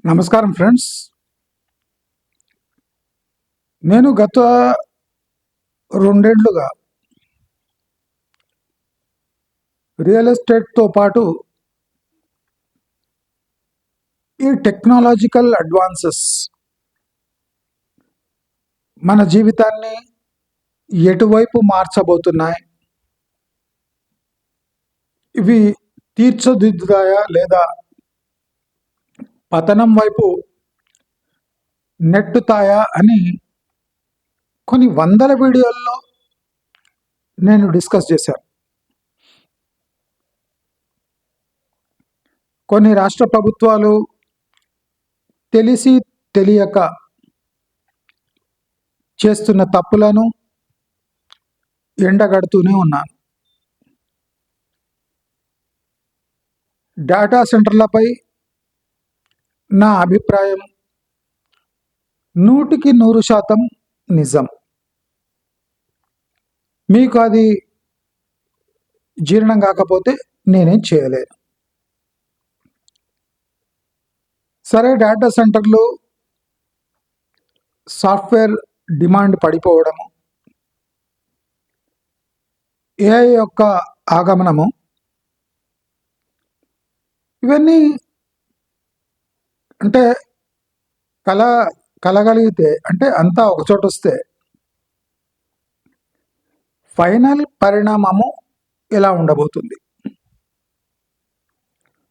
నమస్కారం ఫ్రెండ్స్. నేను గత 2 ఏళ్లుగా రియల్ ఎస్టేట్‌తో పాటు ఈ టెక్నాలజికల్ అడ్వాన్సెస్ మన జీవితాన్ని ఎటువైపు మార్చబోతున్నాయి? ఇవి తీర్చిదిద్దుతాయా లేదా పతనం వైపు నెట్టుతాయా అని కొన్ని వందల వీడియోల్లో నేను డిస్కస్ చేశాను. కొన్ని రాష్ట్ర ప్రభుత్వాలు తెలిసి తెలియక చేస్తున్న తప్పులను ఎండగడుతూనే ఉన్నాను. డేటా సెంటర్లపై నా అభిప్రాయం 100% నిజం. మీకు అది జీర్ణం కాకపోతే నేనేం చేయలేను. సరే, డేటా సెంటర్లు సాఫ్ట్వేర్ డిమాండ్ పడిపోవడము, ఏఐ యొక్క ఆగమనము, ఇవన్నీ అంటే కలగలిగితే అంటే అంతా ఒకచోట వస్తే ఫైనల్ పరిణామము ఎలా ఉండబోతుంది?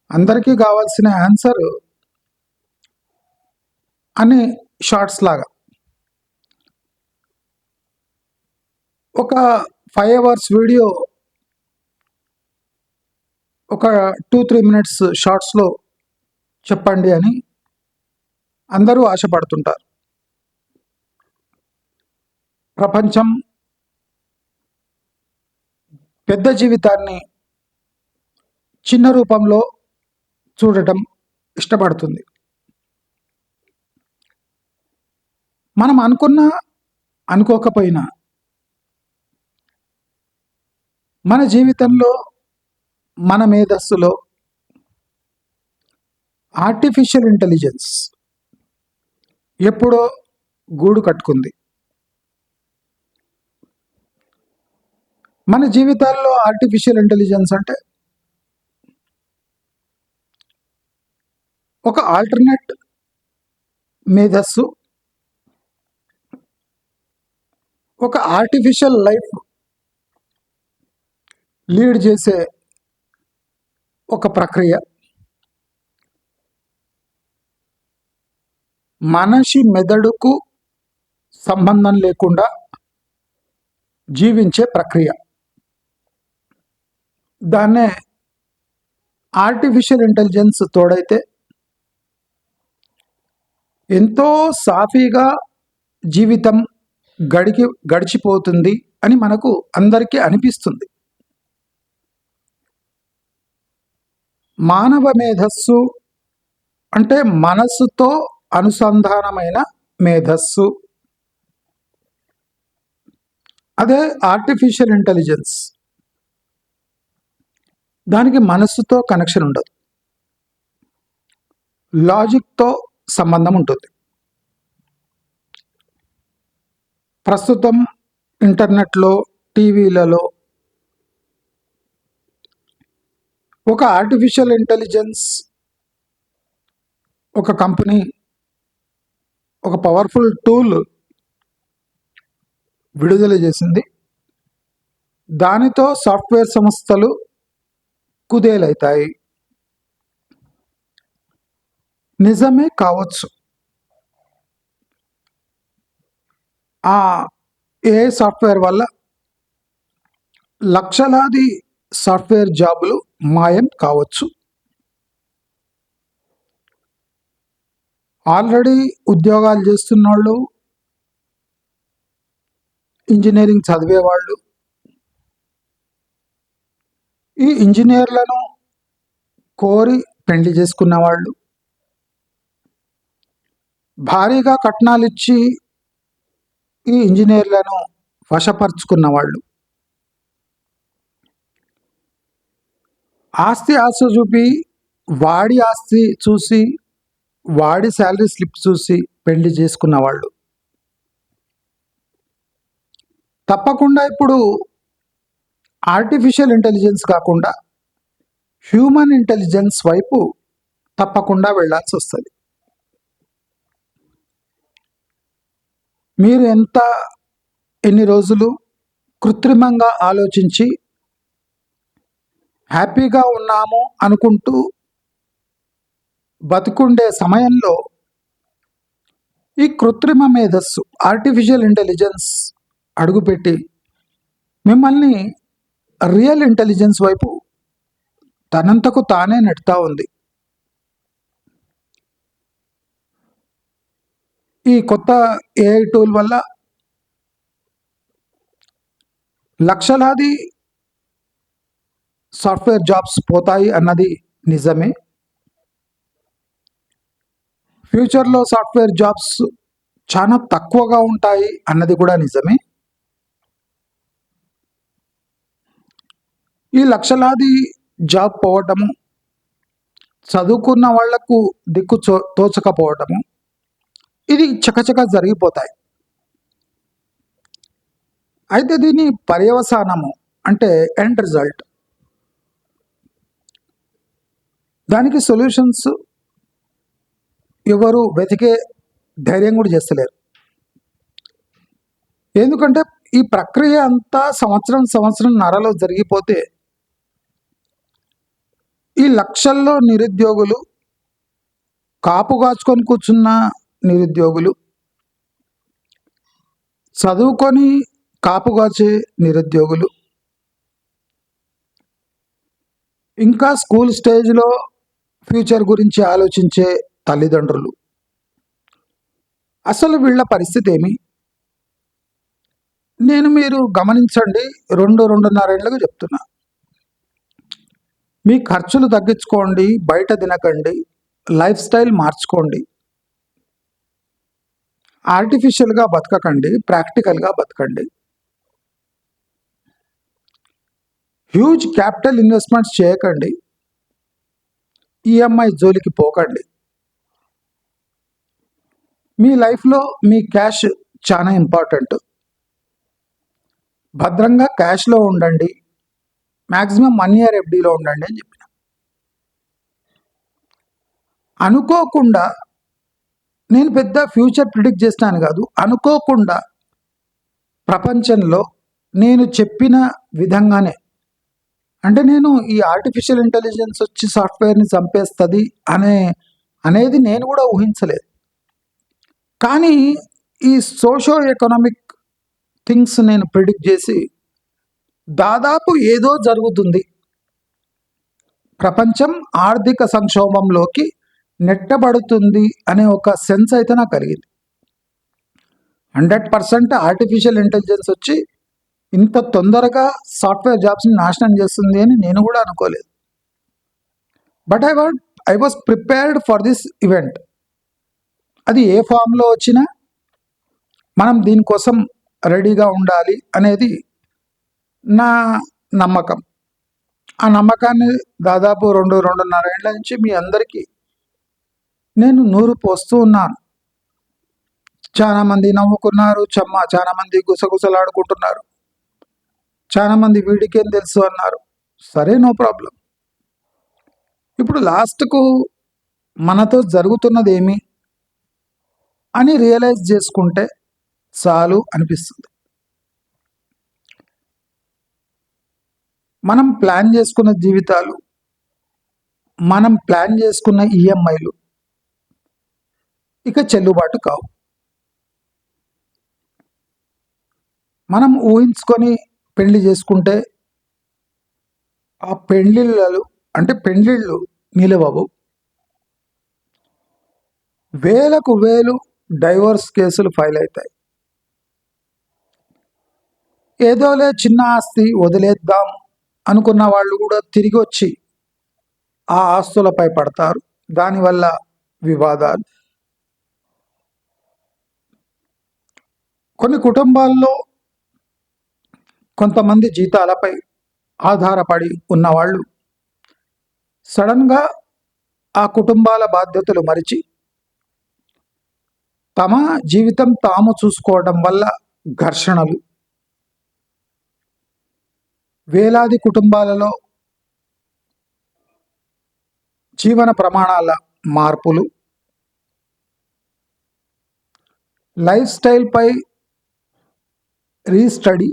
అందరికీ కావాల్సిన ఆన్సర్ అని షార్ట్స్ లాగా ఒక 5 hours వీడియో ఒక 2-3 minutes షార్ట్స్లో చెప్పండి అని అందరూ ఆశపడుతుంటారు. ప్రపంచం పెద్ద జీవితాన్ని చిన్న రూపంలో చూడటం ఇష్టపడుతుంది. మనం అనుకున్నా అనుకోకపోయినా మన జీవితంలో మన మేధస్సులో ఆర్టిఫిషియల్ ఇంటెలిజెన్స్ ఎప్పుడో గూడు కట్టుకుంది. మన జీవితాల్లో ఆర్టిఫిషియల్ ఇంటెలిజెన్స్ అంటే ఒక ఆల్టర్నేట్ మేధస్సు, ఒక ఆర్టిఫిషియల్ లైఫ్ లీడ్ చేసే ఒక ప్రక్రియ, మనిషి మెదడుకు సంబంధం లేకుండా జీవించే ప్రక్రియ. దాన్నే ఆర్టిఫిషియల్ ఇంటెలిజెన్స్ తోడైతే ఎంతో సాఫీగా జీవితం గడిచిపోతుంది అని మనకు అందరికీ అనిపిస్తుంది. మానవ మేధస్సు అంటే మనస్సుతో అనుసంధానమైన మేధస్సు. అదే ఆర్టిఫిషియల్ ఇంటెలిజెన్స్. దానికి మనస్సుతో కనెక్షన్ ఉండదు, లాజిక్తో సంబంధం ఉంటుంది. ప్రస్తుతం ఇంటర్నెట్లో, టీవీలలో ఒక ఆర్టిఫిషియల్ ఇంటెలిజెన్స్ ఒక కంపెనీ ఒక పవర్ఫుల్ టూల్ విడుదల చేసింది. దానితో సాఫ్ట్వేర్ సంస్థలు కుదేలవుతాయి. నిజమే కావచ్చు. ఆ ఏ సాఫ్ట్వేర్ వల్ల లక్షలాది సాఫ్ట్వేర్ జాబులు మాయం కావచ్చు. ఆల్రెడీ ఉద్యోగాలు చేస్తున్న వాళ్ళు, ఇంజనీరింగ్ చదివేవాళ్ళు, ఈ ఇంజనీర్లను కోరి పెళ్లి చేసుకున్న వాళ్ళు, భారీగా కట్నాలు ఇచ్చి ఈ ఇంజనీర్లను వశపరుచుకున్న వాళ్ళు, ఆస్తి ఆశ చూపి వాడి ఆస్తి చూసి వాడి శాలరీ స్లిప్ చూసి పెళ్లి చేసుకున్న వాళ్ళు తప్పకుండా ఇప్పుడు ఆర్టిఫిషియల్ ఇంటెలిజెన్స్ కాకుండా హ్యూమన్ ఇంటెలిజెన్స్ వైపు తప్పకుండా వెళ్ళాల్సి వస్తుంది. మీరు ఎన్ని రోజులు కృత్రిమంగా ఆలోచించి హ్యాపీగా ఉన్నాము అనుకుంటూ బతుకుండే సమయంలో ఈ కృత్రిమ మేధస్సు ఆర్టిఫిషియల్ ఇంటెలిజెన్స్ అడుగుపెట్టి మిమ్మల్ని రియల్ ఇంటెలిజెన్స్ వైపు తనంతకు తానే నెడతా ఉంది. ఈ కొత్త ఏఐ టూల్ వల్ల లక్షలాది సాఫ్ట్వేర్ జాబ్స్ పోతాయి అన్నది నిజమే. ఫ్యూచర్లో సాఫ్ట్వేర్ జాబ్స్ చాలా తక్కువగా ఉంటాయి అన్నది కూడా నిజమే. ఈ లక్షలాది జాబ్ పోవటము, చదువుకున్న వాళ్లకు దిక్కు తోచకపోవటము, ఇది చకచక జరిగిపోతాయి. అయితే దీని పర్యవసానము అంటే ఎండ్ రిజల్ట్, దానికి సొల్యూషన్స్ ఎవరు వెతికే ధైర్యం కూడా చేస్తలేరు. ఎందుకంటే ఈ ప్రక్రియ అంతా సంవత్సరంన్నరలో జరిగిపోతే ఈ లక్షల్లో నిరుద్యోగులు, కాపుగాచుకొని కూర్చున్న నిరుద్యోగులు, చదువుకొని కాపుగాచే నిరుద్యోగులు, ఇంకా స్కూల్ స్టేజ్లో ఫ్యూచర్ గురించి ఆలోచించే తల్లిదండ్రులు, అసలు వీళ్ళ పరిస్థితి ఏమి? మీరు గమనించండి, 2-2.5 ఏళ్ళగా చెప్తున్నా, మీ ఖర్చులు తగ్గించుకోండి, బయట తినకండి, లైఫ్ స్టైల్ మార్చుకోండి, ఆర్టిఫిషియల్గా బతకకండి, ప్రాక్టికల్గా బతకండి. హ్యూజ్ క్యాపిటల్ ఇన్వెస్ట్మెంట్స్ చేయకండి, ఈఎంఐ జోలికి పోకండి. మీ లైఫ్లో మీ క్యాష్ చాలా ఇంపార్టెంట్. భద్రంగా క్యాష్లో ఉండండి, మ్యాక్సిమం 1 year ఎఫ్డీలో ఉండండి అని చెప్పిన. అనుకోకుండా, నేను పెద్ద ఫ్యూచర్ ప్రిడిక్ట్ చేస్తాను కాదు, అనుకోకుండా ప్రపంచంలో నేను చెప్పిన విధంగానే, అంటే నేను ఈ ఆర్టిఫిషియల్ ఇంటెలిజెన్స్ వచ్చి సాఫ్ట్వేర్ని చంపేస్తుంది అనేది నేను కూడా ఊహించలేదు. కానీ ఈ సోషో ఎకనామిక్ థింగ్స్ నేను ప్రిడిక్ట్ చేసి దాదాపు ఏదో జరుగుతుంది, ప్రపంచం ఆర్థిక సంక్షోభంలోకి నెట్టబడుతుంది అనే ఒక సెన్స్ అయితే నాకు కలిగింది. 100% ఆర్టిఫిషియల్ ఇంటెలిజెన్స్ వచ్చి ఇంత తొందరగా సాఫ్ట్వేర్ జాబ్స్ని నాశనం చేస్తుంది అని నేను కూడా అనుకోలేదు. But I was prepared for this event. అది ఏ ఫామ్లో వచ్చినా మనం దీనికోసం రెడీగా ఉండాలి అనేది నా నమ్మకం. ఆ నమ్మకాన్ని దాదాపు 2-2.5 ఏళ్ల నుంచి మీ అందరికీ నేను నూరు పోస్తూ ఉన్నాను. చాలామంది నవ్వుకున్నారు, చాలామంది గుసగుసలాడుకుంటున్నారు, చాలామంది వీడికేం తెలుసు అన్నారు. సరే, నో ప్రాబ్లం. ఇప్పుడు లాస్ట్కు మనతో జరుగుతున్నది ఏమి అని రియలైజ్ చేసుకుంటే చాలు అనిపిస్తుంది. మనం ప్లాన్ చేసుకున్న జీవితాలు, మనం ప్లాన్ చేసుకున్న ఈఎంఐలు ఇక చెల్లుబాటు కావు. మనం ఊహించుకొని పెళ్లి చేసుకుంటే ఆ పెళ్లిళ్ళు నిలవవు. వేలకు వేలు డైవోర్స్ కేసులు ఫైల్ అవుతాయి. ఏదోలే చిన్న ఆస్తి వదిలేద్దాం అనుకున్న వాళ్ళు కూడా తిరిగి వచ్చి ఆ ఆస్తులపై పడతారు. దానివల్ల వివాదాలు. కొన్ని కుటుంబాల్లో కొంతమంది జీతాలపై ఆధారపడి ఉన్నవాళ్ళు సడన్గా ఆ కుటుంబాల బాధ్యతలు మరిచి తమ జీవితం తాము చూసుకోవడం వల్ల ఘర్షణలు, వేలాది కుటుంబాలలో జీవన ప్రమాణాల మార్పులు, లైఫ్ స్టైల్పై రీస్టడీ.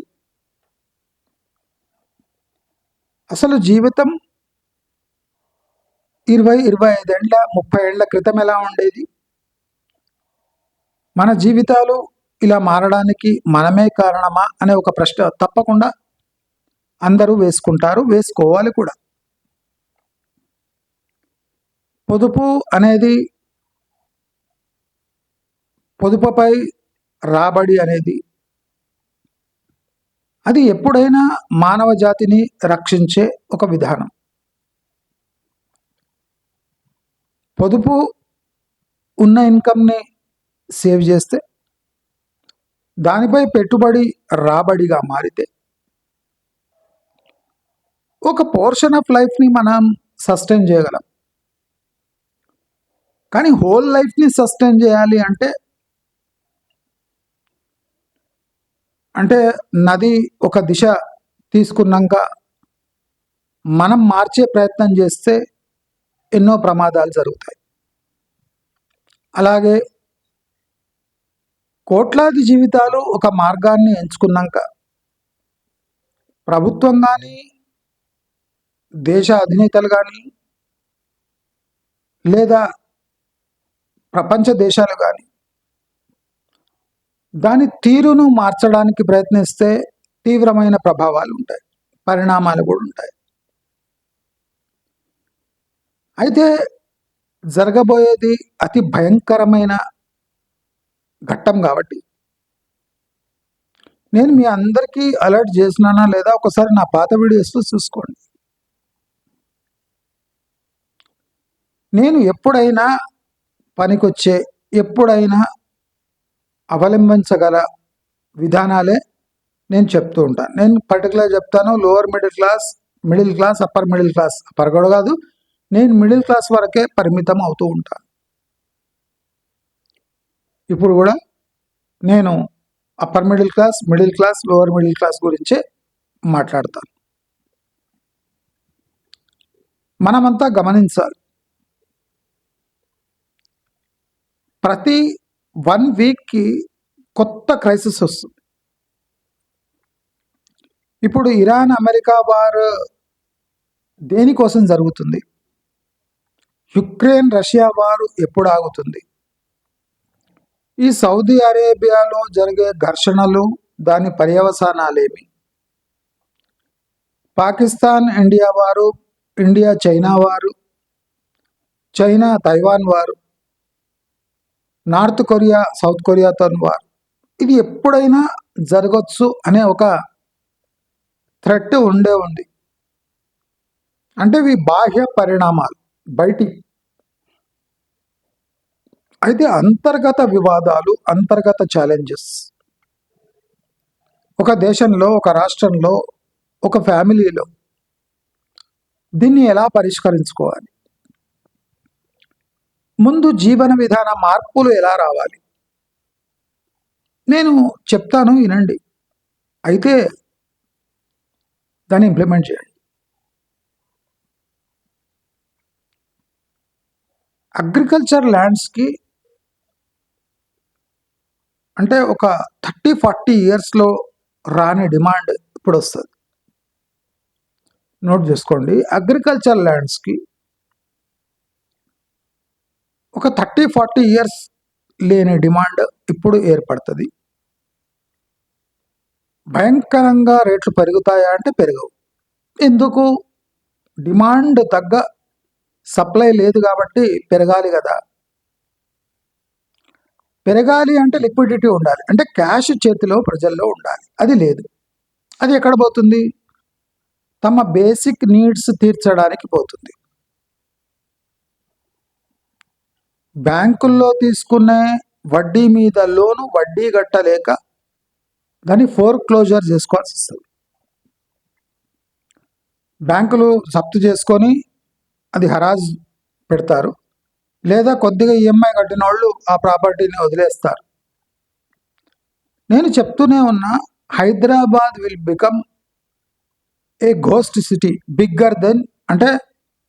అసలు జీవితం 20-25 ఏళ్ళ 30 ఏళ్ల క్రితం ఎలా ఉండేది? మన జీవితాలు ఇలా మారడానికి మనమే కారణమా అనే ఒక ప్రశ్న తప్పకుండా అందరూ వేసుకుంటారు, వేసుకోవాలి కూడా. పొదుపు అనేది, పొదుపుపై రాబడి అనేది, అది ఎప్పుడైనా మానవ జాతిని రక్షించే ఒక విధానం. పొదుపు ఉన్న ఇన్కమ్ని సేవ్ చేస్తే, దానిపై పెట్టుబడి రాబడిగా మారితే, ఒక పోర్షన్ ఆఫ్ లైఫ్ని మనం సస్టైన్ చేయగలం. కానీ హోల్ లైఫ్ని సస్టైన్ చేయాలి అంటే నది ఒక దిశ తీసుకున్నాక మనం మార్చే ప్రయత్నం చేస్తే ఎన్నో ప్రమాదాలు జరుగుతాయి. అలాగే కోట్లాది జీవితాలు ఒక మార్గాన్ని ఎంచుకున్నాక ప్రభుత్వం కానీ, దేశ అధినేతలు కానీ, లేదా ప్రపంచ దేశాలు కానీ దాని తీరును మార్చడానికి ప్రయత్నిస్తే తీవ్రమైన ప్రభావాలు ఉంటాయి, పరిణామాలు కూడా ఉంటాయి. అయితే జరగబోయేది అతి భయంకరమైన ఘట్టం కాబట్టి నేను మీ అందరికీ అలర్ట్ చేసినానా లేదా ఒకసారి నా పాత వీడియోస్లో చూసుకోండి. నేను ఎప్పుడైనా పనికొచ్చే, ఎప్పుడైనా అవలంబించగల విధానాలే నేను చెప్తూ ఉంటాను. నేను పర్టికులర్ చెప్తాను lower middle class, middle class, upper middle class. Upper కూడా కాదు, నేను మిడిల్ క్లాస్ వరకే పరిమితం అవుతూ ఉంటాను. ఇప్పుడు కూడా నేను upper middle class, lower middle class గురించే మాట్లాడతాను. మనమంతా గమనించాలి, ప్రతి 1 వీక్కి కొత్త క్రైసిస్ వస్తుంది. ఇప్పుడు ఇరాన్ అమెరికా వార్ దేనికోసం జరుగుతుంది? యుక్రెయిన్ రష్యా వారు ఎప్పుడు ఆగుతుంది? ఈ సౌదీ అరేబియాలో జరిగే ఘర్షణలు, దాని పర్యవసానాలేమి? పాకిస్తాన్ ఇండియా వారు, ఇండియా చైనా వారు, చైనా తైవాన్ వారు, నార్త్ కొరియా సౌత్ కొరియాతో వారు, ఇది ఎప్పుడైనా జరగచ్చు అనే ఒక థ్రెట్ ఉంది. అంటే ఇవి బాహ్య పరిణామాలు, బయటి. అయితే అంతర్గత వివాదాలు, అంతర్గత ఛాలెంజెస్ ఒక దేశంలో, ఒక రాష్ట్రంలో, ఒక ఫ్యామిలీలో దీన్ని ఎలా పరిష్కరించుకోవాలి? ముందు జీవన విధాన మార్పులు ఎలా రావాలి? నేను చెప్తాను, వినండి. అయితే దాన్ని ఇంప్లిమెంట్ చేయండి. అగ్రికల్చర్ ల్యాండ్స్కి అంటే ఒక 30-40 ఇయర్స్లో రాని డిమాండ్ ఇప్పుడు వస్తుంది. నోట్ చేసుకోండి, అగ్రికల్చర్ ల్యాండ్స్కి ఒక 30-40 ఇయర్స్ లేని డిమాండ్ ఇప్పుడు ఏర్పడుతుంది. భయంకరంగా రేట్లు పెరుగుతాయా అంటే పెరగవు. ఎందుకు? డిమాండ్ తగ్గ సప్లై లేదు కాబట్టి పెరగాలి కదా. పెరగాలి అంటే లిక్విడిటీ ఉండాలి, అంటే క్యాష్ చేతిలో ప్రజల్లో ఉండాలి. అది లేదు. అది ఎక్కడ పోతుంది? తమ బేసిక్ నీడ్స్ తీర్చడానికి పోతుంది. బ్యాంకుల్లో తీసుకునే వడ్డీ మీద లోను వడ్డీ కట్టలేక దాన్ని ఫోర్క్లోజర్ చేసుకోవాల్సి వస్తుంది. బ్యాంకులు జప్తు చేసుకొని అది హరాజ్ పెడతారు. లేదా కొద్దిగా ఈఎంఐ కట్టిన వాళ్ళు ఆ ప్రాపర్టీని వదిలేస్తారు. నేను చెప్తూనే ఉన్నా, Hyderabad will become a ghost city bigger than, అంటే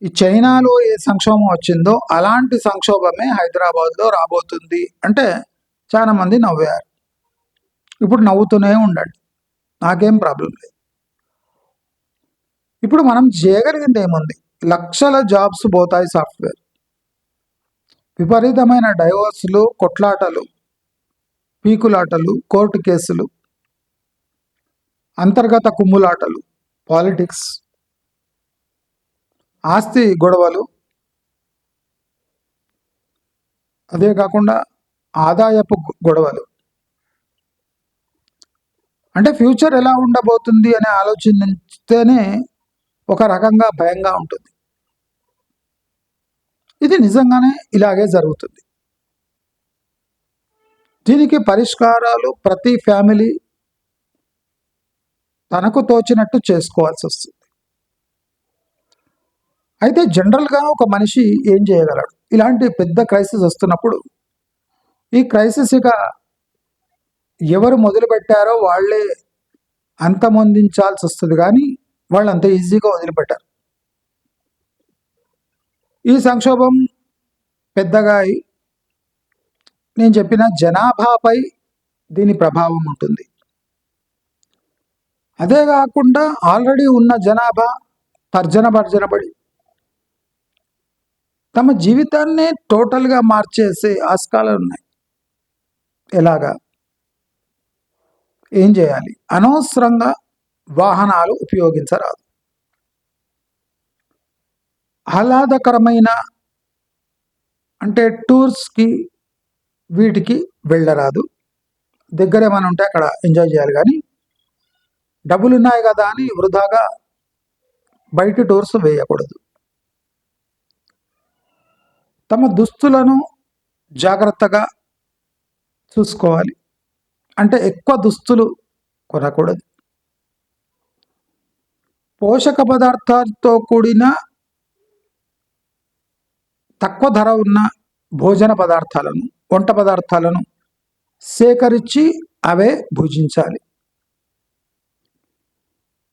ఈ చైనాలో ఏ సంక్షోభం వచ్చిందో అలాంటి సంక్షోభమే హైదరాబాద్లో రాబోతుంది అంటే చాలా మంది నవ్వారు. ఇప్పుడు నవ్వుతూనే ఉండండి, నాకేం ప్రాబ్లం లేదు. ఇప్పుడు మనం చేయగలిగింది ఏముంది? లక్షల జాబ్స్ పోతాయి సాఫ్ట్వేర్, విపరీతమైన డైవోర్సులు, కొట్లాటలు, పీకులాటలు, కోర్టు కేసులు, అంతర్గత కుమ్ములాటలు, పాలిటిక్స్, ఆస్తి గొడవలు, అదే కాకుండా ఆదాయపు గొడవలు. అంటే ఫ్యూచర్ ఎలా ఉండబోతుంది అని ఆలోచిస్తేనే ఒక రకంగా భయంగా ఉంటుంది. ఇది నిజంగానే ఇలాగే జరుగుతుంది. దీనికి పరిష్కారాలు ప్రతి ఫ్యామిలీ తనకు తోచినట్టు చేసుకోవాల్సి వస్తుంది. అయితే జనరల్గా ఒక మనిషి ఏం చేయగలడు? ఇలాంటి పెద్ద క్రైసిస్ వస్తున్నప్పుడు ఈ క్రైసిస్ ఇక ఎవరు మొదలుపెట్టారో వాళ్ళే అంతమొందించాల్సి వస్తుంది, కానీ వాళ్ళు అంత ఈజీగా వదిలిపెట్టారు. ఈ సంక్షోభం పెద్దగా నేను చెప్పిన జనాభాపై దీని ప్రభావం ఉంటుంది. అదే కాకుండా ఆల్రెడీ ఉన్న జనాభా తర్జన భర్జనపడి తమ జీవితాన్ని టోటల్గా మార్చేసే ఆస్కారాలు ఉన్నాయి. ఎలాగా? ఏం చేయాలి? అనవసరంగా వాహనాలు ఉపయోగించరాదు. ఆహ్లాదకరమైన అంటే టూర్స్కి వీటికి వెళ్ళరాదు. దగ్గర ఏమైనా ఉంటే అక్కడ ఎంజాయ్ చేయాలి, కానీ డబ్బులు ఉన్నాయి కదా అని వృధాగా బయట టూర్స్ వేయకూడదు. తమ దుస్తులను జాగ్రత్తగా చూసుకోవాలి. అంటే ఎక్కువ దుస్తులు కొనకూడదు. పోషక పదార్థాలతో కూడిన తక్కువ ధర ఉన్న భోజన పదార్థాలను, వంట పదార్థాలను సేకరించి అవే భుజించాలి.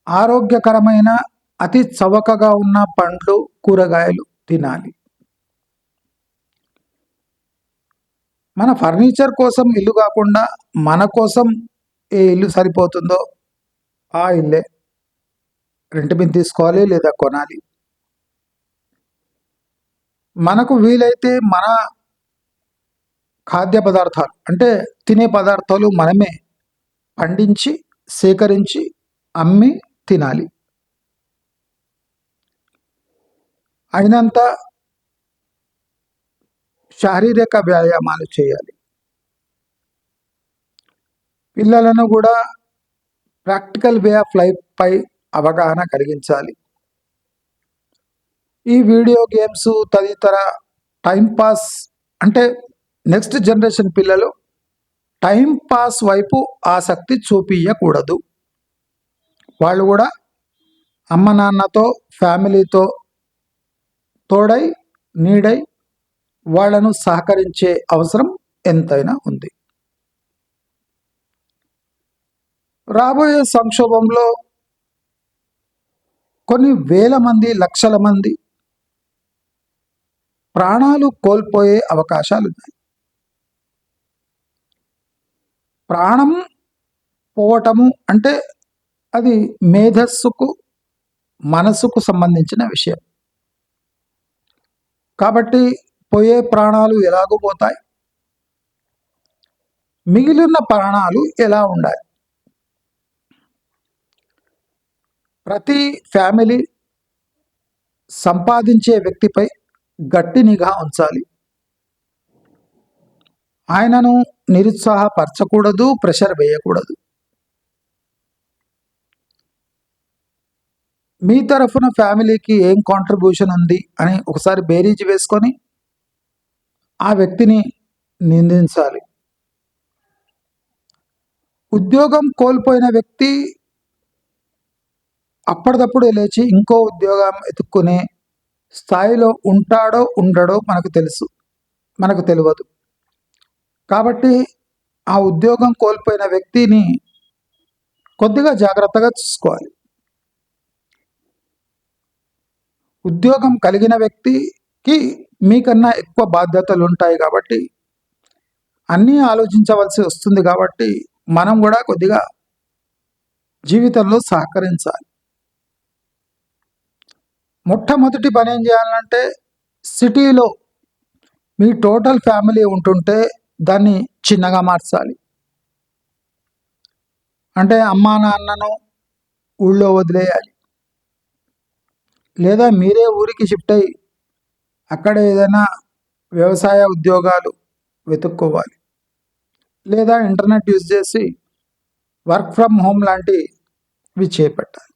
ఆరోగ్యకరమైన అతి చవకగా ఉన్న పండ్లు, కూరగాయలు తినాలి. మన ఫర్నిచర్ కోసం ఇల్లు కాకుండా మన కోసం ఏ ఇల్లు సరిపోతుందో ఆ ఇల్లే రెంట్ మీద తీసుకోవాలి లేదా కొనాలి. మనకు వీలైతే మన ఖాద్య పదార్థాలు అంటే తినే పదార్థాలు మనమే పండించి సేకరించి అమ్మి తినాలి. అయినంత శారీరక వ్యాయామాలు చేయాలి. పిల్లలను కూడా ప్రాక్టికల్ వే ఆఫ్ లైఫ్ పై అవగాహన కలిగించాలి. ఈ వీడియో గేమ్స్ తదితర టైంపాస్ అంటే నెక్స్ట్ జనరేషన్ పిల్లలు టైంపాస్ వైపు ఆసక్తి చూపించకూడదు. వాళ్ళు కూడా అమ్మ నాన్నతో ఫ్యామిలీతో తోడై నీడై వాళ్లను సహకరించే అవసరం ఎంతైనా ఉంది. రాబోయే సంక్షోభంలో కొన్ని వేల మంది, లక్షల మంది ప్రాణాలు కోల్పోయే అవకాశాలు ఉన్నాయి. ప్రాణం పోవటము అంటే అది మేధస్సుకు, మనసుకు సంబంధించిన విషయం. కాబట్టి పోయే ప్రాణాలు ఎలాగూ పోతాయి, మిగిలిన ప్రాణాలు ఎలా ఉండాలి? ప్రతి ఫ్యామిలీ సంపాదించే వ్యక్తిపై గట్టి నిఘా ఉంచాలి. ఆయనను నిరుత్సాహపరచకూడదు, ప్రెషర్ వేయకూడదు. మీ తరఫున ఫ్యామిలీకి ఏం కాంట్రిబ్యూషన్ ఉంది అని ఒకసారి బేరీజు వేసుకొని ఆ వ్యక్తిని నిందించాలి. ఉద్యోగం కోల్పోయిన వ్యక్తి అప్పటిదప్పుడు లేచి ఇంకో ఉద్యోగం ఎత్తుక్కునే స్థాయిలో ఉంటాడో ఉండడో మనకు తెలుసు. మనకు తెలియదు. కాబట్టి ఆ ఉద్యోగం కోల్పోయిన వ్యక్తిని కొద్దిగా జాగ్రత్తగా చూసుకోవాలి. ఉద్యోగం కలిగిన వ్యక్తికి మీకన్నా ఎక్కువ బాధ్యతలు ఉంటాయి కాబట్టి అన్నీ ఆలోచించవలసి వస్తుంది. కాబట్టి మనం కూడా కొద్దిగా జీవితంలో సహకరించాలి. మొట్టమొదటి పని ఏం చేయాలంటే, సిటీలో మీ టోటల్ ఫ్యామిలీ ఉంటుంటే దాన్ని చిన్నగా మార్చాలి. అంటే అమ్మా నాన్నను ఊళ్ళో వదిలేయాలి, లేదా మీరే ఊరికి షిఫ్ట్ అయ్యి అక్కడ ఏదైనా వ్యవసాయ ఉద్యోగాలు వెతుక్కోవాలి, లేదా ఇంటర్నెట్ యూజ్ చేసి వర్క్ ఫ్రమ్ హోమ్ లాంటివి చేపట్టాలి.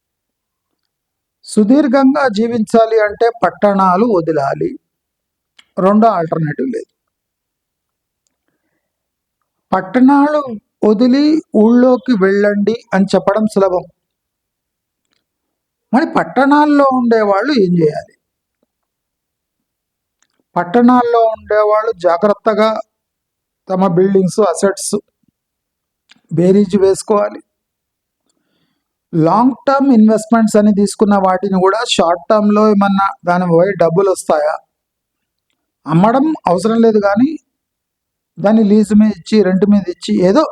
సుదీర్ఘంగా జీవించాలి అంటే పట్టణాలు వదిలాలి, రెండో ఆల్టర్నేటివ్ లేదు. పట్టణాలు వదిలి ఊళ్ళోకి వెళ్ళండి అని చెప్పడం సులభం. మరి పట్టణాల్లో ఉండేవాళ్ళు ఏం చేయాలి? పట్టణాల్లో ఉండేవాళ్ళు జాగ్రత్తగా తమ బిల్డింగ్స్, అసెట్స్ బేరీజు వేసుకోవాలి. లాంగ్ టర్మ్ ఇన్వెస్ట్మెంట్స్ అని తీసుకున్న వాటిని కూడా షార్ట్ టర్మ్లో ఏమన్నా దానిపై డబ్బులు వస్తాయా, అమ్మడం అవసరం లేదు, కానీ దాన్ని లీజు మీద ఇచ్చి, రెంట్ మీద ఇచ్చి, ఏదో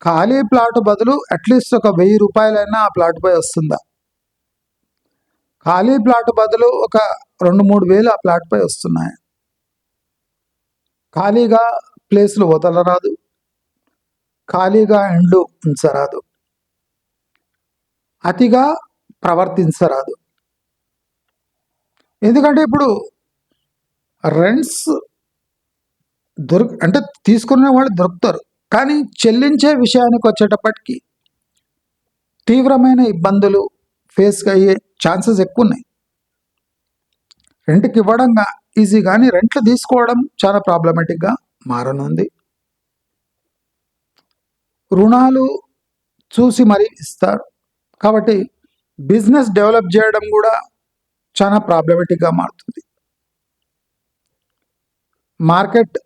ఖాళీ ప్లాట్ బదులు అట్లీస్ట్ ఒక 1000 రూపాయలైనా ఆ ప్లాట్పై వస్తుందా? ఖాళీ ప్లాట్ బదులు ఒక 2-3 వేలు ఆ ప్లాట్పై వస్తున్నాయి. ఖాళీగా ప్లేస్లు వదలరాదు, ఖాళీగా ఇండ్లు ఉంచరాదు, అతిగా ప్రవర్తించరాదు. ఎందుకంటే ఇప్పుడు రెంట్స్ అంటే తీసుకునే వాళ్ళు దొరుకుతారు, కానీ చెల్లించే విషయానికి వచ్చేటప్పటికి తీవ్రమైన ఇబ్బందులు ఫేస్ అయ్యే ఛాన్సెస్ ఎక్కువ ఉన్నాయి. రెంట్కి ఇవ్వడం ఈజీ, కానీ రెంట్లు తీసుకోవడం చాలా ప్రాబ్లమేటిక్గా మారనుంది. రుణాలు చూసి మరీ ఇస్తారు, కాబట్టి బిజినెస్ డెవలప్ చేయడం కూడా చాలా ప్రాబ్లమేటిక్గా మారుతుంది. మార్కెట్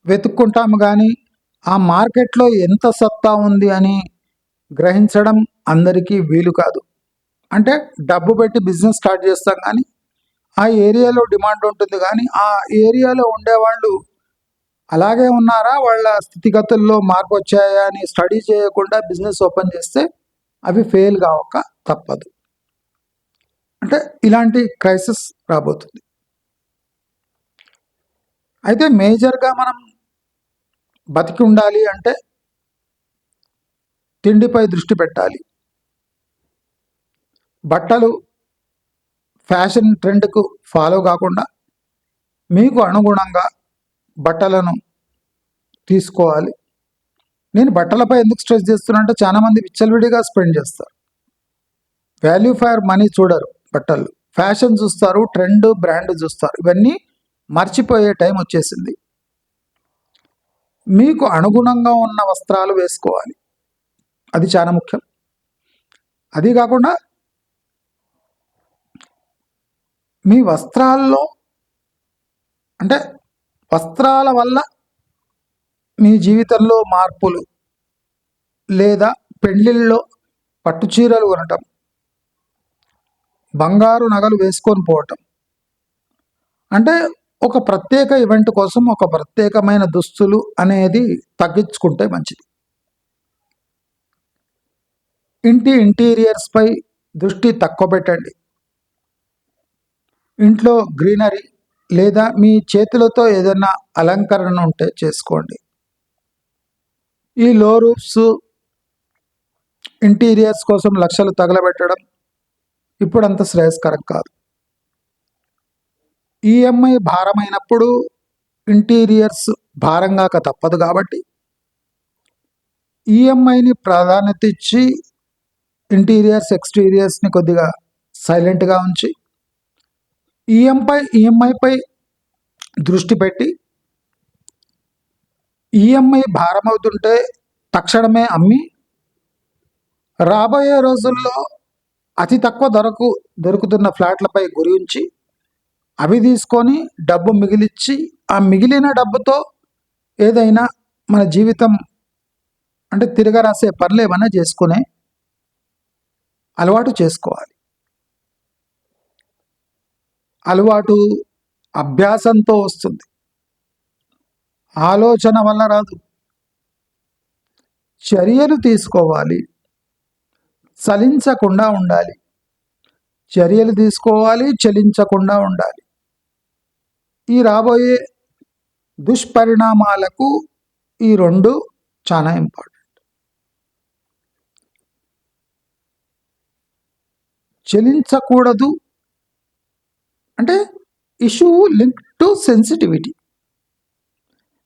వెతుక్కుంటాము, కానీ ఆ మార్కెట్లో ఎంత సత్తా ఉంది అని గ్రహించడం అందరికీ వీలు కాదు. అంటే డబ్బు పెట్టి బిజినెస్ స్టార్ట్ చేస్తాం, కానీ ఆ ఏరియాలో డిమాండ్ ఉంటుంది, కానీ ఆ ఏరియాలో ఉండేవాళ్ళు అలాగే ఉన్నారా, వాళ్ళ స్థితిగతుల్లో మార్పు వచ్చాయా అని స్టడీ చేయకుండా బిజినెస్ ఓపెన్ చేస్తే అవి ఫెయిల్ కావక తప్పదు. అంటే ఇలాంటి క్రైసిస్ రాబోతుంది. అయితే మేజర్గా మనం బతికి ఉండాలి అంటే తిండిపై దృష్టి పెట్టాలి. బట్టలు ఫ్యాషన్ ట్రెండ్కు ఫాలో కాకుండా మీకు అనుగుణంగా బట్టలను తీసుకోవాలి. నేను బట్టలపై ఎందుకు స్ట్రెస్ చేస్తున్నా అంటే, చాలామంది విచ్చలవిడిగా స్పెండ్ చేస్తారు, వాల్యూ ఫర్ మనీ చూడరు. బట్టలు ఫ్యాషన్ చూస్తారు, ట్రెండ్, బ్రాండ్ చూస్తారు. ఇవన్నీ మర్చిపోయే టైం వచ్చేసింది. మీకు అనుగుణంగా ఉన్న వస్త్రాలు వేసుకోవాలి, అది చాలా ముఖ్యం. అది కాకుండా మీ వస్త్రాల్లో, అంటే వస్త్రాల వల్ల మీ జీవితంలో మార్పులు, లేదా పెళ్ళిళ్ళలో పట్టు చీరలు కొనటం, బంగారు నగలు వేసుకొని పోవటం, అంటే ఒక ప్రత్యేక ఈవెంట్ కోసం ఒక ప్రత్యేకమైన దుస్తులు అనేది తగ్గించుకుంటే మంచిది. ఇంటి ఇంటీరియర్స్పై దృష్టి తక్కువ పెట్టండి. ఇంట్లో గ్రీనరీ లేదా మీ చేతులతో ఏదైనా అలంకరణ ఉంటే చేసుకోండి. ఈ లో రూఫ్స్, ఇంటీరియర్స్ కోసం లక్షలు తగలబెట్టడం ఇప్పుడు అంత శ్రేయస్కరం కాదు. ఈఎంఐ భారమైనప్పుడు ఇంటీరియర్స్ భారంగా తప్పదు, కాబట్టి ఈఎంఐని ప్రాధాన్యత ఇచ్చి ఇంటీరియర్స్, ఎక్స్టీరియర్స్ని కొద్దిగా సైలెంట్గా ఉంచి ఈఎంఐపై దృష్టి పెట్టి, ఈఎంఐ భారం అవుతుంటే తక్షణమే అమ్మి రాబోయే రోజుల్లో అతి తక్కువ ధరకు దొరుకుతున్న ఫ్లాట్లపై గురించి అవి తీసుకొని డబ్బు మిగిలిచ్చి ఆ మిగిలిన డబ్బుతో ఏదైనా మన జీవితం అంటే తిరగరాసే పనులు ఏమైనా చేసుకునే అలవాటు చేసుకోవాలి. అలవాటు అభ్యాసంతో వస్తుంది, ఆలోచన వల్ల రాదు. చర్యలు తీసుకోవాలి, చలించకుండా ఉండాలి. చర్యలు తీసుకోవాలి, చలించకుండా ఉండాలి. ఈ రాబోయే దుష్పరిణామాలకు ఈ రెండు చాలా ఇంపార్టెంట్. చలించకూడదు అంటే ఇష్యూ లింక్ టు సెన్సిటివిటీ,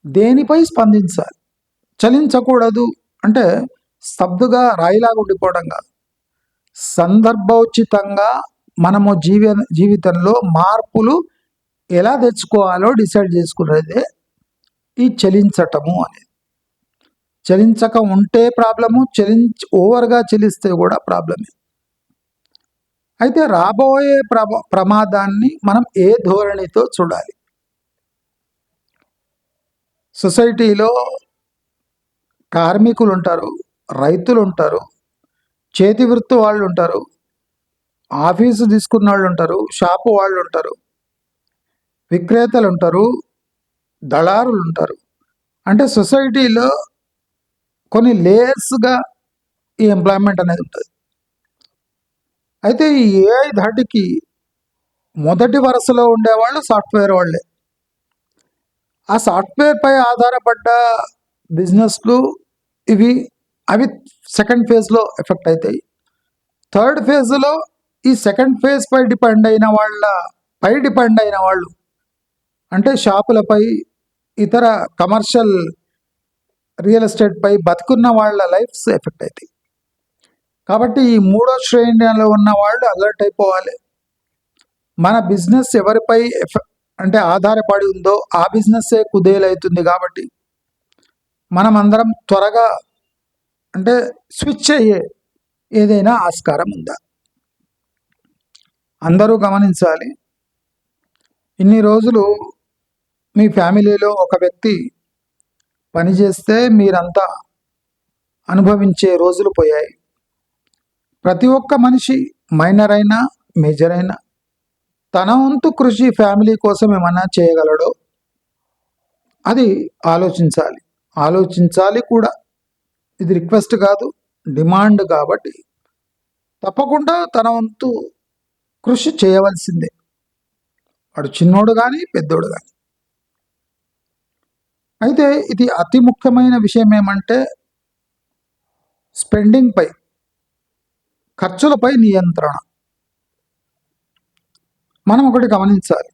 దేనిపై స్పందించాలి. చలించకూడదు అంటే స్తబ్దుగా రాయిలాగా ఉండిపోవడం కాదు. సందర్భోచితంగా మనము జీవితంలో మార్పులు ఎలా తెచ్చుకోవాలో డిసైడ్ చేసుకునేదే ఈ చలించటము అనేది. చలించక ఉంటే ప్రాబ్లము, ఓవర్గా చలిస్తే కూడా ప్రాబ్లమే. అయితే రాబోయే ప్రమాదాన్ని మనం ఏ ధోరణితో చూడాలి? సొసైటీలో కార్మికులు ఉంటారు, రైతులు ఉంటారు, చేతి వృత్తి వాళ్ళు ఉంటారు, ఆఫీసు తీసుకున్న వాళ్ళు ఉంటారు, షాపు వాళ్ళు ఉంటారు, విక్రేతలు ఉంటారు, దళారులు ఉంటారు. అంటే సొసైటీలో కొన్ని లేయర్స్గా ఈ ఎంప్లాయ్మెంట్ అనేది ఉంటుంది. అయితే ఈ ఏఐ ధాటికి మొదటి వరుసలో ఉండేవాళ్ళు సాఫ్ట్వేర్ వాళ్ళే. ఆ సాఫ్ట్వేర్పై ఆధారపడ్డ బిజినెస్లు అవి సెకండ్ ఫేజ్లో ఎఫెక్ట్ అవుతాయి. థర్డ్ ఫేజ్లో ఈ సెకండ్ ఫేజ్ పై డిపెండ్ అయిన వాళ్ళు అంటే షాపులపై, ఇతర కమర్షియల్ రియల్ ఎస్టేట్ పై బతుకున్న వాళ్ళ లైఫ్స్ ఎఫెక్ట్ అవుతాయి. కాబట్టి ఈ మూడో శ్రేణిలో ఉన్న వాళ్ళు అలర్ట్ అయిపోవాలి. మన బిజినెస్ ఎవరిపై అంటే ఆధారపడి ఉందో ఆ బిజినెస్సే కుదేలవుతుంది. కాబట్టి మనం అందరం త్వరగా అంటే స్విచ్ అయ్యే ఏదైనా ఆస్కారం ఉందా? అందరూ గమనించాలి. ఇన్ని రోజులు మీ ఫ్యామిలీలో ఒక వ్యక్తి పనిచేస్తే మీరంతా అనుభవించే రోజులు పోయాయి. ప్రతి ఒక్క మనిషి మైనర్ అయినా మేజర్ అయినా తన వంతు కృషి ఫ్యామిలీ కోసం ఏమన్నా చేయగలడో అది ఆలోచించాలి కూడా. ఇది రిక్వెస్ట్ కాదు, డిమాండ్. కాబట్టి తప్పకుండా తన వంతు కృషి చేయవలసిందే, వాడు చిన్నోడు కానీ పెద్దోడు కానీ. అయితే ఇది అతి ముఖ్యమైన విషయం ఏమంటే స్పెండింగ్పై, ఖర్చులపై నియంత్రణ. మనం ఒకటి గమనించాలి,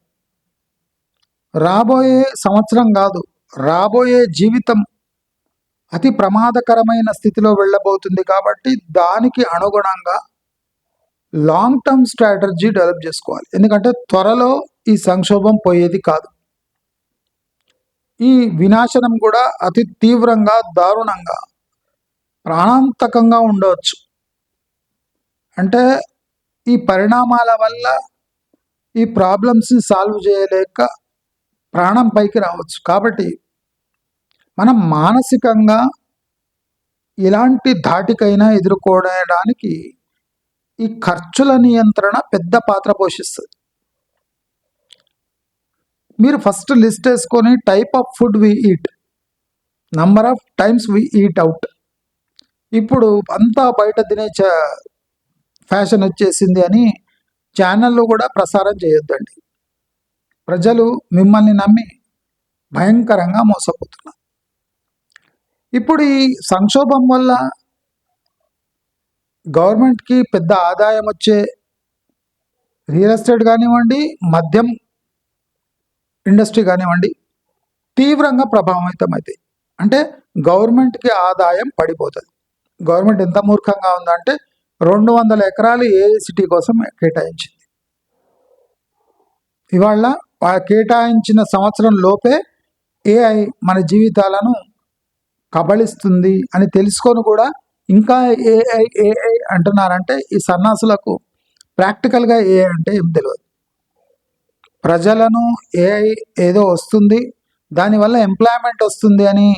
రాబోయే సంవత్సరం కాదు, రాబోయే జీవితం అతి ప్రమాదకరమైన స్థితిలో వెళ్ళబోతుంది. కాబట్టి దానికి అనుగుణంగా లాంగ్ టర్మ్ స్ట్రాటజీ డెవలప్ చేసుకోవాలి. ఎందుకంటే త్వరలో ఈ సంక్షోభం పోయేది కాదు. ఈ వినాశనం కూడా అతి తీవ్రంగా, దారుణంగా, ప్రాణాంతకంగా ఉండవచ్చు. అంటే ఈ పరిణామాల వల్ల ఈ ప్రాబ్లమ్స్ని సాల్వ్ చేయలేక ప్రాణం పైకి రావచ్చు. కాబట్టి మనం మానసికంగా ఇలాంటి ధాటికైనా ఎదుర్కోవడానికి ఈ ఖర్చుల నియంత్రణ పెద్ద పాత్ర పోషిస్తుంది. మీరు ఫస్ట్ లిస్ట్ వేసుకొని type of food we eat, number of times we eat out. ఇప్పుడు అంతా బయట తినే ఫ్యాషన్ వచ్చేసింది అని ఛానళ్ళు కూడా ప్రసారం చేయొద్దండి. ప్రజలు మిమ్మల్ని నమ్మి భయంకరంగా మోసపోతున్నారు. ఇప్పుడు ఈ సంక్షోభం వల్ల గవర్నమెంట్కి పెద్ద ఆదాయం వచ్చే రియల్ ఎస్టేట్ కానివ్వండి, మద్యం ఇండస్ట్రీ కానివ్వండి తీవ్రంగా ప్రభావితమవుతాయి. అంటే గవర్నమెంట్కి ఆదాయం పడిపోతుంది. గవర్నమెంట్ ఎంత మూర్ఖంగా ఉందంటే 200 ఎకరాలు ఏఐసిటీ కోసం కేటాయించింది. ఇవాళ కేటాయించిన సంవత్సరం లోపే ఏఐ మన జీవితాలను కబళిస్తుంది అని తెలుసుకొని కూడా ఇంకా ఏఐ అంటున్నారంటే ఈ సన్నాసులకు ప్రాక్టికల్గా ఏఐ అంటే ఏం తెలియదు. ప్రజలను ఏఐ ఏదో వస్తుంది, దానివల్ల ఎంప్లాయ్మెంట్ వస్తుంది అని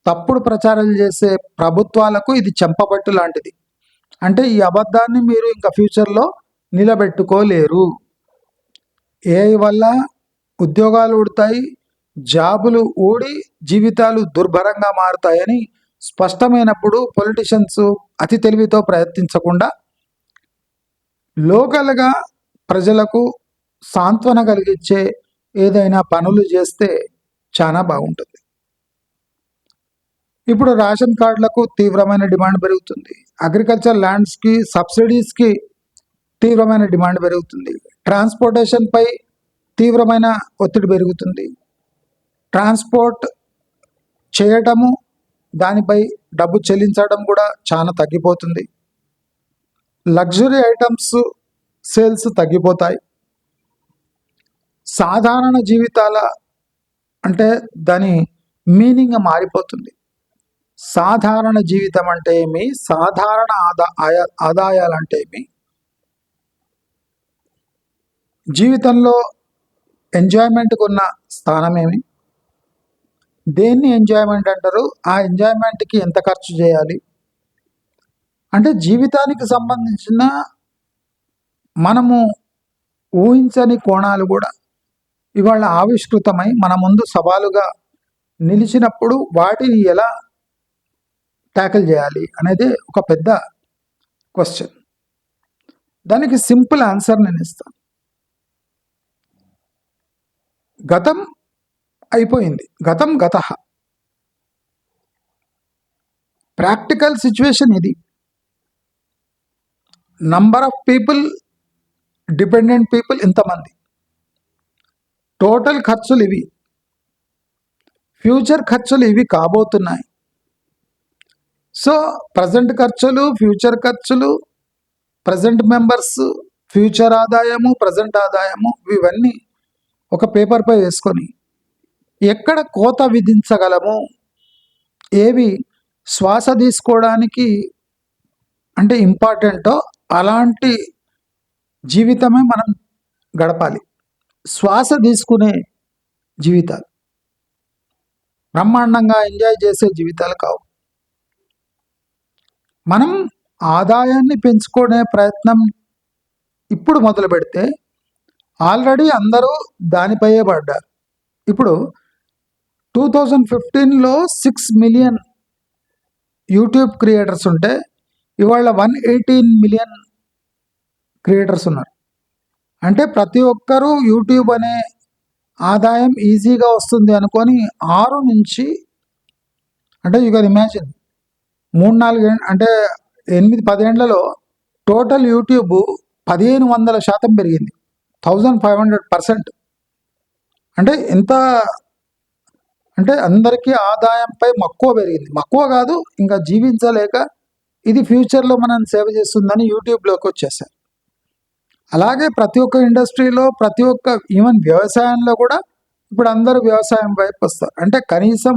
తప్పుడు ప్రచారాలు చేసే ప్రభుత్వాలకు ఇది చెంపపట్టు లాంటిది. అంటే ఈ అబద్ధాన్ని మీరు ఇంకా ఫ్యూచర్లో నిలబెట్టుకోలేరు. ఏఐ వల్ల ఉద్యోగాలు ఊడతాయి, జాబులు ఊడి జీవితాలు దుర్భరంగా మారుతాయని స్పష్టమైనప్పుడు పొలిటీషియన్స్ అతి తెలివితో ప్రయత్నించకుండా లోకల్గా ప్రజలకు సాంత్వన కలిగించే ఏదైనా పనులు చేస్తే చాలా బాగుంటుంది. ఇప్పుడు రేషన్ కార్డులకు తీవ్రమైన డిమాండ్ పెరుగుతుంది, అగ్రికల్చర్ ల్యాండ్స్కి సబ్సిడీస్కి తీవ్రమైన డిమాండ్ పెరుగుతుంది, ట్రాన్స్పోర్టేషన్పై తీవ్రమైన ఒత్తిడి పెరుగుతుంది. ట్రాన్స్పోర్ట్ చేయటము, దానిపై డబ్బు చెల్లించడం కూడా చాలా తగ్గిపోతుంది. లగ్జరీ ఐటమ్స్ సేల్స్ తగ్గిపోతాయి. సాధారణ జీవితాల అంటే దాని మీనింగ్ మారిపోతుంది. సాధారణ జీవితం అంటే ఏమి, సాధారణ ఆదాయాలు అంటే ఏమి, జీవితంలో ఎంజాయ్మెంట్కి ఉన్న స్థానం ఏమి, దేన్ని ఎంజాయ్మెంట్ అంటారు, ఆ ఎంజాయ్మెంట్కి ఎంత ఖర్చు చేయాలి, అంటే జీవితానికి సంబంధించిన మనము ఊహించని కోణాలు కూడా ఇవాళ ఆవిష్కృతమై మన ముందు సవాలుగా నిలిచినప్పుడు వాటిని ఎలా ట్యాకిల్ చేయాలి అనేది ఒక పెద్ద క్వశ్చన్. దానికి సింపుల్ ఆన్సర్ నేను ఇస్తాను. గతం అయిపోయింది, గతం గతః. ప్రాక్టికల్ సిచ్యువేషన్ ఇది. Number of people, dependent people ఇంతమంది, టోటల్ ఖర్చులు ఇవి, ఫ్యూచర్ ఖర్చులు ఇవి కాబోతున్నాయి. సో ప్రజెంట్ ఖర్చులు, ఫ్యూచర్ ఖర్చులు, ప్రజెంట్ మెంబర్స్, ఫ్యూచర్ ఆదాయము, ప్రజెంట్ ఆదాయము, ఇవన్నీ ఒక పేపర్పై వేసుకొని ఎక్కడ కోత విధించగలము, ఏవి శ్వాస తీసుకోవడానికి అంటే ఇంపార్టెంటో అలాంటి జీవితమే మనం గడపాలి. శ్వాస తీసుకునే జీవితాలు, బ్రహ్మాండంగా ఎంజాయ్ చేసే జీవితాలు కావు. మనం ఆదాయాన్ని పెంచుకునే ప్రయత్నం ఇప్పుడు మొదలు పెడితే ఆల్రెడీ అందరూ దానిపైయే పడ్డారు. ఇప్పుడు 2015లో 6 మిలియన్ యూట్యూబ్ క్రియేటర్స్ ఉంటే ఇవాళ 118 మిలియన్ క్రియేటర్స్ ఉన్నారు. అంటే ప్రతి ఒక్కరూ యూట్యూబ్ అనే ఆదాయం ఈజీగా వస్తుంది అనుకొని 6 నుంచి అంటే యూ కెన్ ఇమాజిన్ 3-4 అంటే 8-10 ఏళ్లలో టోటల్ యూట్యూబ్ 1500% పెరిగింది, 1500%. అంటే ఎంత అంటే అందరికీ ఆదాయంపై మక్కువ పెరిగింది. మక్కువ కాదు, ఇంకా జీవించలేక ఇది ఫ్యూచర్లో మనం సేవ చేస్తుందని యూట్యూబ్లోకి వచ్చేసారు. అలాగే ప్రతి ఒక్క ఇండస్ట్రీలో, ప్రతి ఒక్క ఈవెన్ వ్యవసాయంలో కూడా ఇప్పుడు అందరూ వ్యవసాయం వైపు వస్తారు. అంటే కనీసం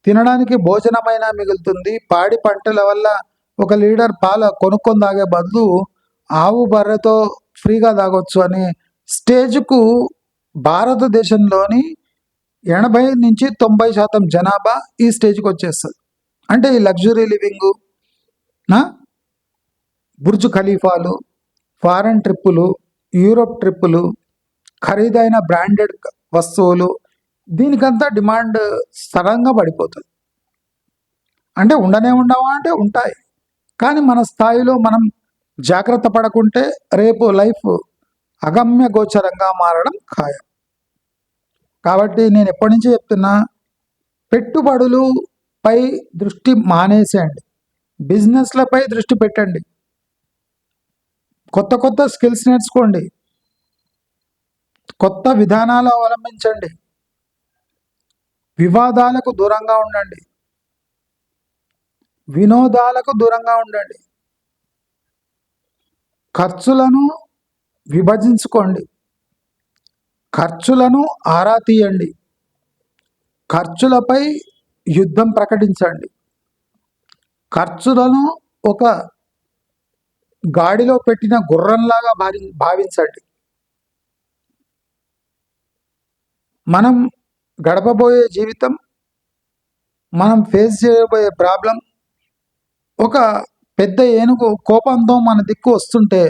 తినడానికి భోజనమైనా మిగులుతుంది. పాడి పంటల వల్ల ఒక లీటర్ పాల కొనుక్కొని తాగే బదులు ఆవు బర్రెతో ఫ్రీగా తాగొచ్చు అనే స్టేజ్కు భారతదేశంలోని 80-90% జనాభా ఈ స్టేజ్కి వచ్చేస్తుంది. అంటే ఈ లగ్జరీ లివింగు, బుర్జ్ ఖలీఫాలు, ఫారెన్ ట్రిప్పులు, యూరోప్ ట్రిప్పులు, ఖరీదైన బ్రాండెడ్ వస్తువులు, దీనికంతా డిమాండ్ సడన్గా పడిపోతుంది. అంటే ఉండనే ఉండవా అంటే ఉంటాయి, కానీ మన స్థాయిలో మనం జాగ్రత్త పడకుంటే రేపు లైఫ్ అగమ్య గోచరంగా మారడం ఖాయం. కాబట్టి నేను ఎప్పటి నుంచి చెప్తున్నా, పెట్టుబడులపై దృష్టి మానేసేయండి, బిజినెస్లపై దృష్టి పెట్టండి, కొత్త కొత్త స్కిల్స్ నేర్చుకోండి, కొత్త విధానాలు అవలంబించండి, వివాదాలకు దూరంగా ఉండండి, వినోదాలకు దూరంగా ఉండండి, ఖర్చులను విభజించుకోండి, ఖర్చులను ఆరా తీయండి, ఖర్చులపై యుద్ధం ప్రకటించండి, ఖర్చులను ఒక గాడిలో పెట్టిన గుర్రంలాగా భావించండి. మనం గడపబోయే జీవితం, మనం ఫేస్ చేయబోయే ప్రాబ్లం ఒక పెద్ద ఏనుగు కోపంతో మన దిక్కు వస్తుంటే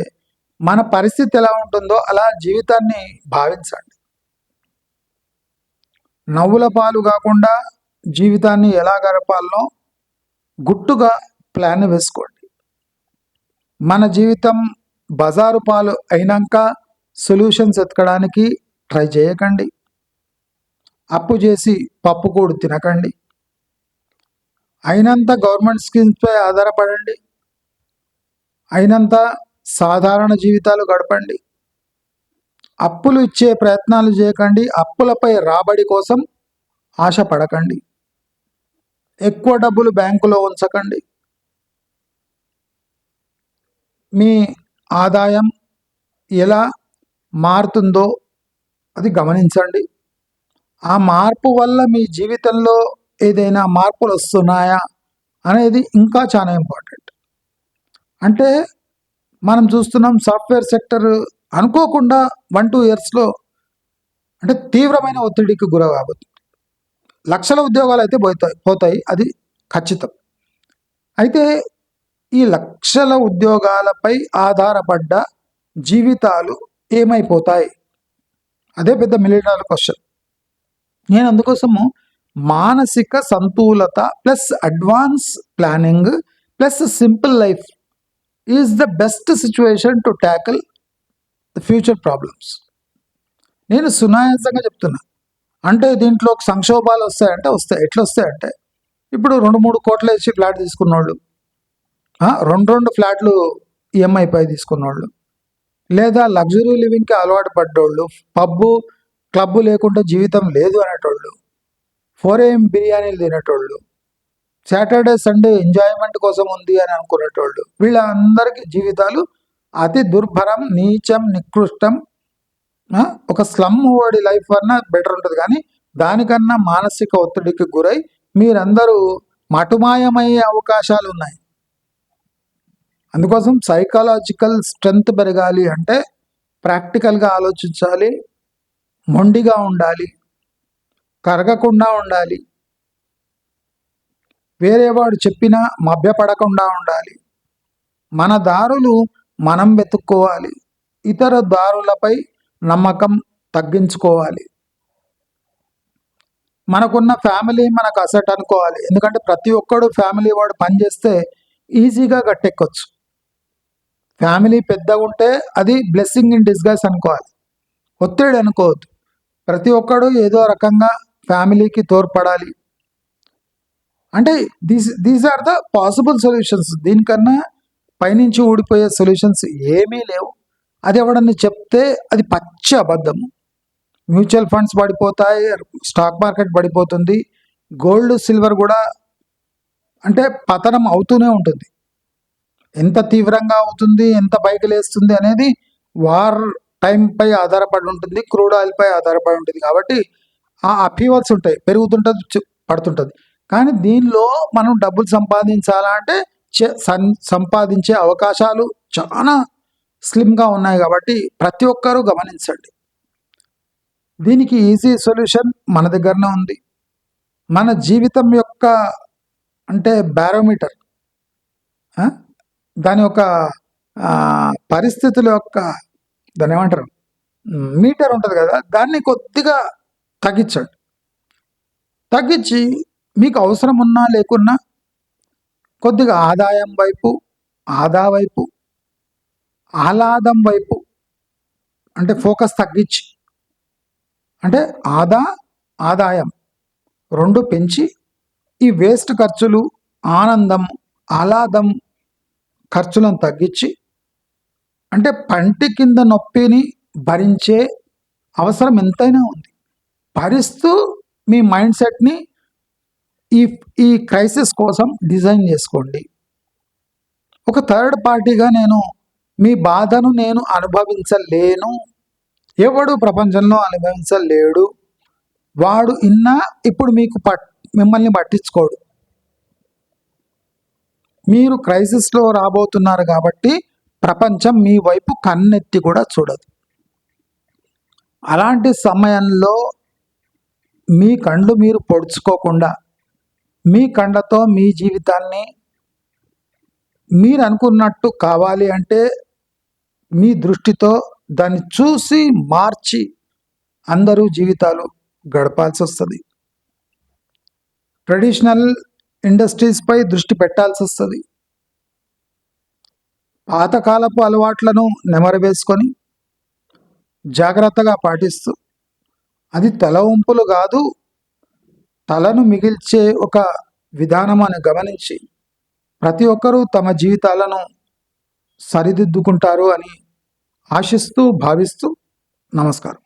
మన పరిస్థితి ఎలా ఉంటుందో అలా జీవితాన్ని భావించండి. నవ్వుల పాలు కాకుండా జీవితాన్ని ఎలా గడపాలో గుట్టుగా ప్లాన్ వేసుకోండి. మన జీవితం బజారు పాలు అయినాక సొల్యూషన్స్ ఎతకడానికి ట్రై చేయకండి. అప్పు చేసి పప్పుకూడు తినకండి. అయినంత గవర్నమెంట్ స్కీమ్స్పై ఆధారపడండి. అయినంత సాధారణ జీవితాలు గడపండి. అప్పులు ఇచ్చే ప్రయత్నాలు చేయకండి. అప్పులపై రాబడి కోసం ఆశపడకండి. ఎక్కువ డబ్బులు బ్యాంకులో ఉంచకండి. మీ ఆదాయం ఎలా మారుతుందో అది గమనించండి. ఆ మార్పు వల్ల మీ జీవితంలో ఏదైనా మార్పులు వస్తున్నాయా అనేది ఇంకా చాలా ఇంపార్టెంట్. అంటే మనం చూస్తున్నాం సాఫ్ట్వేర్ సెక్టర్ అనుకోకుండా 1-2 ఇయర్స్లో అంటే తీవ్రమైన ఒత్తిడికి గురవబోతుంది. లక్షల ఉద్యోగాలు అయితే పోతాయి, అది ఖచ్చితం. అయితే ఈ లక్షల ఉద్యోగాలపై ఆధారపడ్డ జీవితాలు ఏమైపోతాయి? అదే పెద్ద మిలియనర్ క్వశ్చన్. నేను అందుకోసము మానసిక సంతులత plus advance planning plus simple life is the best situation to tackle the future problems. నేను సునాయాసంగా చెప్తున్నా. అంటే దీంట్లో సంక్షోభాలు వస్తాయంటే వస్తాయి. ఎట్లా వస్తాయంటే ఇప్పుడు 2-3 కోట్లు వేసి ఫ్లాట్ తీసుకున్నోళ్ళు, 2 ఫ్లాట్లు ఈఎంఐ పై తీసుకున్నోళ్ళు, లేదా లగ్జరీ లివింగ్కి అలవాటు పడ్డోళ్ళు, పబ్బు క్లబ్బు లేకుండా జీవితం లేదు అనేటోళ్ళు, 4 AM బిర్యానీలు తినేటోళ్ళు, సాటర్డే సండే ఎంజాయ్మెంట్ కోసం ఉంది అని అనుకునేటోళ్ళు, వీళ్ళందరికీ జీవితాలు అతి దుర్భరం, నీచం, నికృష్టం. ఒక స్లమ్ వాడి లైఫ్ అన్నా బెటర్ ఉంటుంది, కానీ దానికన్నా మానసిక ఒత్తిడికి గురై మీరందరూ మటుమాయమయ్యే అవకాశాలు ఉన్నాయి. అందుకోసం సైకలాజికల్ స్ట్రెంగ్త్ పెరగాలి అంటే ప్రాక్టికల్గా ఆలోచించాలి, మొండిగా ఉండాలి, కరగకుండా ఉండాలి, వేరేవాడు చెప్పినా మభ్యపడకుండా ఉండాలి, మన దారులు మనం వెతుక్కోవాలి, ఇతర దారులపై నమ్మకం తగ్గించుకోవాలి. మనకున్న ఫ్యామిలీ మనకు అసెట్ అనుకోవాలి. ఎందుకంటే ప్రతి ఒక్కడు ఫ్యామిలీ వాడు పనిచేస్తే ఈజీగా గట్టెక్కొచ్చు. ఫ్యామిలీ పెద్దగా ఉంటే అది బ్లెస్సింగ్ ఇన్ డిస్గైస్ అనుకోవాలి, ఒత్తిడి అనుకోవద్దు. ప్రతి ఒక్కడు ఏదో రకంగా ఫ్యామిలీకి తోడ్పడాలి. అంటే these are the possible solutions. దీనికన్నా పైనుంచి ఊడిపోయే సొల్యూషన్స్ ఏమీ లేవు. అది ఎవడన్నా చెప్తే అది పచ్చి అబద్ధము. మ్యూచువల్ ఫండ్స్ పడిపోతాయి, స్టాక్ మార్కెట్ పడిపోతుంది, గోల్డ్ సిల్వర్ కూడా అంటే పతనం అవుతూనే ఉంటుంది. ఎంత తీవ్రంగా అవుతుంది, ఎంత పైకి లేస్తుంది అనేది వార్ టైంపై ఆధారపడి ఉంటుంది, క్రూడ్ ఆయిల్పై ఆధారపడి ఉంటుంది. కాబట్టి ఆ అపీవల్స్ ఉంటాయి, పెరుగుతుంటుంది, పడుతుంటుంది. కానీ దీనిలో మనం డబ్బులు సంపాదించాలంటే సంపాదించే అవకాశాలు చాలా స్లిమ్గా ఉన్నాయి. కాబట్టి ప్రతి ఒక్కరూ గమనించండి. దీనికి ఈజీ సొల్యూషన్ మన దగ్గరనే ఉంది. మన జీవితం యొక్క అంటే బ్యారోమీటర్, దాని యొక్క పరిస్థితుల యొక్క దాన్ని ఏమంటారు మీటర్ ఉంటుంది కదా, దాన్ని కొద్దిగా తగ్గించండి. తగ్గించి మీకు అవసరం ఉన్నా లేకున్నా కొద్దిగా ఆదాయం వైపు, ఆహ్లాదం వైపు అంటే ఫోకస్ తగ్గించి, అంటే ఆదాయం 2 పెంచి ఈ వేస్ట్ ఖర్చులు, ఆనందం, ఆహ్లాదం ఖర్చులను తగ్గించి, అంటే పంటి కింద నొప్పిని భరించే అవసరం ఎంతైనా ఉంది, భరిస్తూ మీ మైండ్ సెట్ని ఈ క్రైసిస్ కోసం డిజైన్ చేసుకోండి. ఒక థర్డ్ పార్టీగా మీ బాధను నేను అనుభవించలేను, ఎవడు ప్రపంచంలో అనుభవించలేడు, వాడు ఇప్పుడు మిమ్మల్ని పట్టించుకోడు. మీరు క్రైసిస్లో రాబోతున్నారు కాబట్టి ప్రపంచం మీ వైపు కన్నెత్తి కూడా చూడదు. అలాంటి సమయంలో మీ కండ్లు మీరు పొడుచుకోకుండా మీ కండ్లతో మీ జీవితాన్ని మీరు అనుకున్నట్టు కావాలి అంటే మీ దృష్టితో దాన్ని చూసి మార్చి అందరూ జీవితాలు గడపాల్సి వస్తుంది. ట్రెడిషనల్ ఇండస్ట్రీస్పై దృష్టి పెట్టాల్సి వస్తుంది. పాతకాలపు అలవాట్లను నెమరవేసుకొని జాగ్రత్తగా పాటిస్తూ, అది తల వంపులు కాదు, తలను మిగిల్చే ఒక విధానం అని గమనించి ప్రతి ఒక్కరూ తమ జీవితాలను సరిదిద్దుకుంటారు అని ఆశిస్తూ భావిస్తూ నమస్కారం.